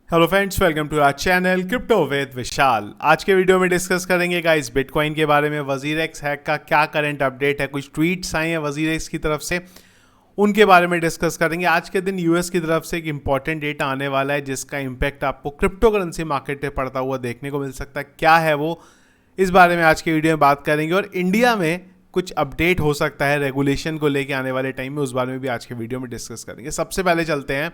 Hello friends, welcome to our channel crypto with Vishal. आज के video में डिस्कस करेंगे गाइस बिटकॉइन के बारे में। वजीरेक्स हैक का क्या करंट अपडेट है, कुछ ट्वीट्स आए हैं वजीरेक्स की तरफ से, उनके बारे में डिस्कस करेंगे। आज के दिन यूएस की तरफ से एक इंपॉर्टेंट डेटा आने वाला है जिसका इंपैक्ट आपको क्रिप्टो करेंसी मार्केट पे पड़ता हुआ देखने को मिल सकता है। क्या है वो, इस बारे में आज की वीडियो में बात करेंगे। और इंडिया में कुछ अपडेट हो सकता है रेगुलेशन को लेके आने वाले टाइम में, उस बारे में भी आज के वीडियो में डिस्कस करेंगे। सबसे पहले चलते हैं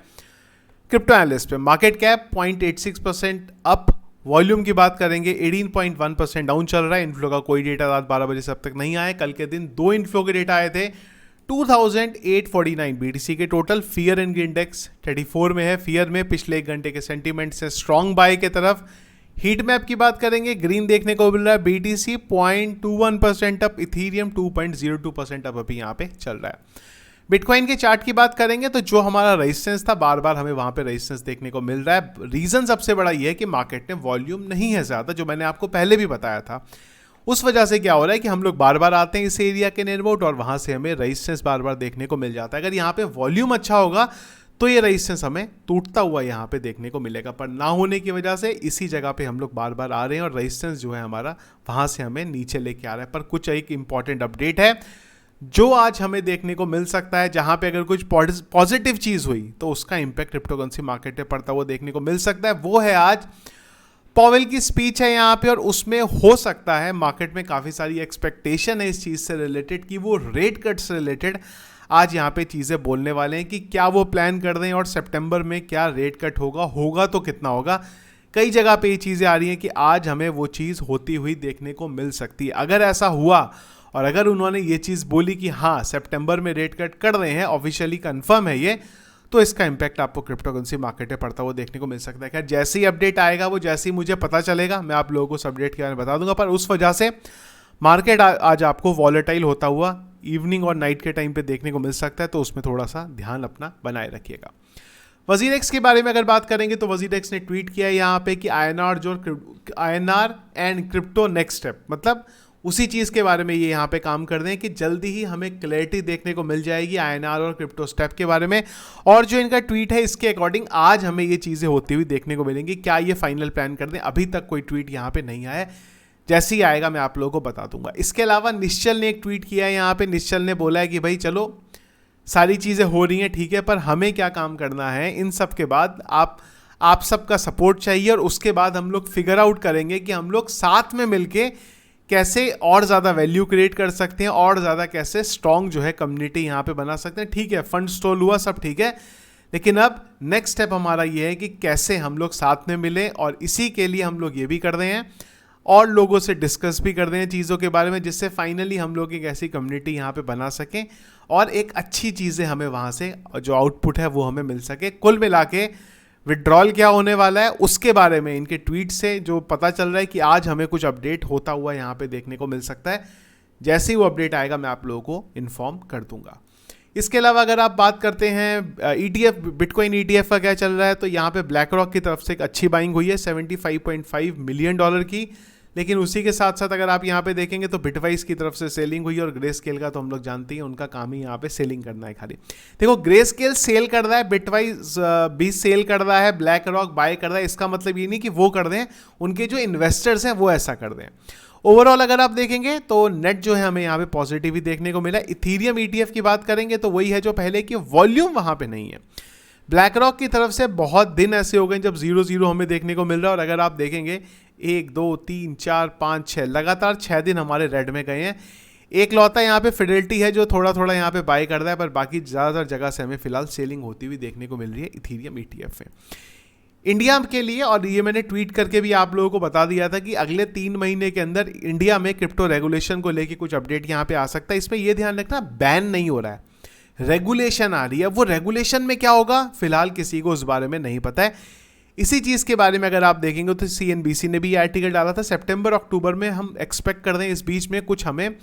क्रिप्टो एनालिस्ट पे। Market cap 0.86% up. वॉल्यूम की बात करेंगे 18.1% डाउन चल रहा है। इनफ्लो का कोई डेटा रात 12 बजे से अब तक नहीं आया। कल के दिन दो इनफ्लो के डेटा आए थे। 2849 बीटीसी के टोटल। फियर एंड इंडेक्स 34 में है। फियर में पिछले एक घंटे के सेंटीमेंट से स्ट्रॉन्ग बाय के तरफ। हीट मैप की बात करेंगे, ग्रीन देखने को मिल रहा है। बीटीसी 0.21% अप, इथीरियम 2.02% अप अभी यहाँ पे चल रहा है। बिटकॉइन के चार्ट की बात करेंगे तो जो हमारा रेजिस्टेंस था, बार बार हमें वहां पे रेजिस्टेंस देखने को मिल रहा है। रीजन सबसे बड़ा ये है कि मार्केट में वॉल्यूम नहीं है ज़्यादा, जो मैंने आपको पहले भी बताया था। उस वजह से क्या हो रहा है कि हम लोग बार बार आते हैं इस एरिया के नेटवर्क और वहां से हमें रेजिस्टेंस बार बार देखने को मिल जाता है। अगर यहाँ पे वॉल्यूम अच्छा होगा तो ये रेजिस्टेंस हमें टूटता हुआ यहाँ पे देखने को मिलेगा, पर ना होने की वजह से इसी जगह पे हम लोग बार बार आ रहे हैं और रेजिस्टेंस जो है हमारा वहां से हमें नीचे लेके आ रहा है। पर कुछ एक इंपॉर्टेंट अपडेट है जो आज हमें देखने को मिल सकता है, जहां पे अगर कुछ पॉजिटिव चीज हुई तो उसका इंपैक्ट क्रिप्टो करेंसी मार्केट पे पड़ता हुआ देखने को मिल सकता है। वो है आज पॉवेल की स्पीच है यहाँ पे, और उसमें हो सकता है मार्केट में काफ़ी सारी एक्सपेक्टेशन है इस चीज़ से रिलेटेड कि वो रेट कट से रिलेटेड आज यहाँ पे चीज़ें बोलने वाले हैं कि क्या वो प्लान कर दें और सितंबर में क्या रेट कट होगा तो कितना होगा। कई जगह पे ये चीज़ें आ रही हैं कि आज हमें वो चीज़ होती हुई देखने को मिल सकती है। अगर ऐसा हुआ और अगर उन्होंने ये चीज़ बोली कि हाँ सितंबर में रेट कट कर रहे हैं, ऑफिशियली कंफर्म है ये, तो इसका इंपैक्ट आपको क्रिप्टो करेंसी मार्केट में पड़ता हुआ देखने को मिल सकता है। खैर जैसे ही अपडेट आएगा, वो जैसे ही मुझे पता चलेगा, मैं आप लोगों को उस अपडेट के बारे में बता दूंगा। पर उस वजह से मार्केट आज आपको वॉलेटाइल होता हुआ इवनिंग और नाइट के टाइम पे देखने को मिल सकता है, तो उसमें थोड़ा सा ध्यान अपना बनाए रखिएगा। वजीरेक्स के बारे में अगर बात करेंगे तो वजीरेक्स ने ट्वीट किया है यहाँ पे कि INR and crypto next step, मतलब उसी चीज़ के बारे में ये यहाँ पे काम कर रहे हैं कि जल्दी ही हमें क्लैरिटी देखने को मिल जाएगी INR और क्रिप्टो स्टेप के बारे में। और जो इनका ट्वीट है इसके अकॉर्डिंग आज हमें ये चीज़ें होती हुई देखने को मिलेंगी। क्या ये फाइनल प्लान कर दें, अभी तक कोई ट्वीट यहाँ पे नहीं आया है। जैसे ही आएगा मैं आप लोगों को बता दूंगा। इसके अलावा निश्चल ने एक ट्वीट किया है यहाँ पे। निश्चल ने बोला है कि भाई चलो सारी चीज़ें हो रही हैं ठीक है, पर हमें क्या काम करना है, इन सब के बाद आप सबका सपोर्ट चाहिए और उसके बाद हम लोग फिगर आउट करेंगे कि हम लोग साथ में मिलके कैसे और ज़्यादा वैल्यू क्रिएट कर सकते हैं और ज़्यादा कैसे स्ट्रॉन्ग जो है कम्युनिटी यहाँ पे बना सकते हैं। ठीक है, फंड स्टॉल हुआ, सब ठीक है, लेकिन अब नेक्स्ट स्टेप हमारा ये है कि कैसे हम लोग साथ में मिलें, और इसी के लिए हम लोग ये भी कर रहे हैं और लोगों से डिस्कस भी कर रहे हैं चीज़ों के बारे में, जिससे फाइनली हम लोग एक ऐसी कम्युनिटी यहाँ पे बना सकें और एक अच्छी चीज़ें हमें वहाँ से जो आउटपुट है वो हमें मिल सके। कुल मिला के विड्रॉल क्या होने वाला है उसके बारे में इनके ट्वीट से जो पता चल रहा है कि आज हमें कुछ अपडेट होता हुआ यहाँ पे देखने को मिल सकता है। जैसे ही वो अपडेट आएगा मैं आप लोगों को इन्फॉर्म कर दूंगा। इसके अलावा अगर आप बात करते हैं ETF, बिटकॉइन ETF का क्या चल रहा है, तो यहाँ पे ब्लैक रॉक की तरफ से एक अच्छी बाइंग हुई है $75.5 मिलियन की। लेकिन उसी के साथ साथ अगर आप यहाँ पे देखेंगे तो बिटवाइस की तरफ से सेलिंग हुई, और ग्रे स्केल का तो हम लोग जानते हैं उनका काम ही यहाँ पे सेलिंग करना है खाली। देखो ग्रे स्केल सेल कर रहा है, बिटवाइस भी सेल कर रहा है, ब्लैक रॉक बाय कर रहा है। इसका मतलब ये नहीं कि वो कर दें, उनके जो इन्वेस्टर्स हैं वो ऐसा कर दें। ओवरऑल अगर आप देखेंगे तो नेट जो है हमें यहाँ पे पॉजिटिव ही देखने को मिला। इथीरियम ETF की बात करेंगे तो वही है जो पहले कि वॉल्यूम वहाँ पे नहीं है। ब्लैक रॉक की तरफ से बहुत दिन ऐसे हो गए जब 0-0 हमें देखने को मिल रहा है, और अगर आप देखेंगे 1 2 3 4 5 6 लगातार 6 दिन हमारे रेड में गए हैं। एक लौता यहाँ पे फिडेलिटी है जो थोड़ा थोड़ा यहाँ पे बाय कर रहा है, पर बाकी ज़्यादातर जगह से हमें फिलहाल सेलिंग होती हुई देखने को मिल रही है इथीरियम ETF में। इंडिया के लिए, और ये मैंने ट्वीट करके भी आप लोगों को बता दिया था कि अगले 3 महीने के अंदर इंडिया में क्रिप्टो रेगुलेशन को लेके कुछ अपडेट यहाँ पे आ सकता है। इसमें यह ध्यान रखना बैन नहीं हो रहा है, रेगुलेशन आ रही है। वो रेगुलेशन में क्या होगा फिलहाल किसी को उस बारे में नहीं पता है। इसी चीज़ के बारे में अगर आप देखेंगे तो CNBC ने भी आर्टिकल डाला था सितंबर अक्टूबर में। हम एक्सपेक्ट कर रहे हैं इस बीच में कुछ हमें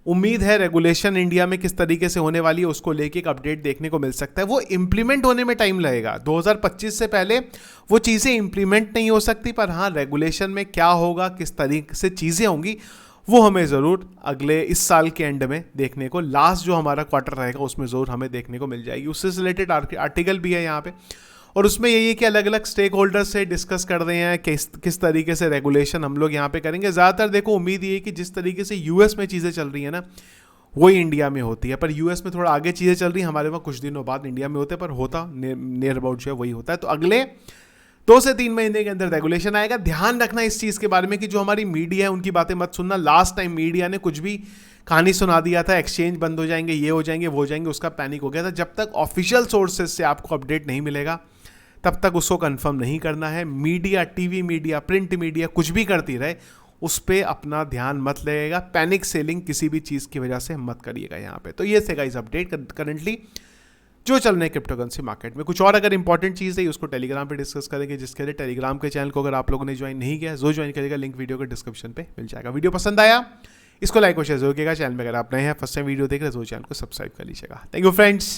उम्मीद है रेगुलेशन इंडिया में किस तरीके से होने वाली है उसको लेके एक अपडेट देखने को मिल सकता है। वो इंप्लीमेंट होने में टाइम लगेगा, 2025 से पहले वो चीज़ें इंप्लीमेंट नहीं हो सकती, पर हाँ रेगुलेशन में क्या होगा, किस तरीके से चीज़ें होंगी, वो हमें ज़रूर अगले इस साल के एंड में देखने को, लास्ट जो हमारा क्वार्टर रहेगा उसमें ज़रूर हमें देखने को मिल जाएगी। उससे रिलेटेड आर्टिकल भी है यहाँ पे। और उसमें यही है कि अलग अलग स्टेक होल्डर्स से डिस्कस कर रहे हैं किस तरीके से रेगुलेशन हम लोग यहाँ पे करेंगे। ज़्यादातर देखो उम्मीद ये है कि जिस तरीके से यूएस में चीज़ें चल रही है ना वही इंडिया में होती है, पर यूएस में थोड़ा आगे चीज़ें चल रही हैं, हमारे वहाँ कुछ दिनों बाद इंडिया में होते हैं, पर होता नियर अबाउट जो है वही होता है। तो अगले 2 से 3 महीने के अंदर रेगुलेशन आएगा। ध्यान रखना इस चीज़ के बारे में कि जो हमारी मीडिया है उनकी बातें मत सुनना। लास्ट टाइम मीडिया ने कुछ भी कहानी सुना दिया था, एक्सचेंज बंद हो जाएंगे, ये हो जाएंगे, वो हो जाएंगे, उसका पैनिक हो गया था। जब तक ऑफिशियल सोर्सेज से आपको अपडेट नहीं मिलेगा तब तक उसको कंफर्म नहीं करना है। Media, TV media, print media कुछ भी करती रहे, उस पर अपना ध्यान मत लगेगा। पैनिक सेलिंग किसी भी चीज़ की वजह से मत करिएगा यहाँ पे। तो ये थे गाइस अपडेट करंटली जो चल रहे हैं क्रिप्टो करेंसी मार्केट में। कुछ और अगर इंपॉर्टेंट चीज़ है उसको टेलीग्राम पे डिस्कस करेंगे, जिसके लिए टेलीग्राम के चैनल को अगर आप लोगों ने ज्वाइन नहीं किया जो ज्वाइन करेगा, लिंक वीडियो के डिस्क्रिप्शन पे मिल जाएगा। वीडियो पसंद आया इसको लाइक और शेयर जरूर कीजिएगा। चैनल में अगर आप नए हैं, फर्स्ट टाइम वीडियो देख रहे हैं तो चैनल को सब्सक्राइब कर लीजिएगा। Thank you friends.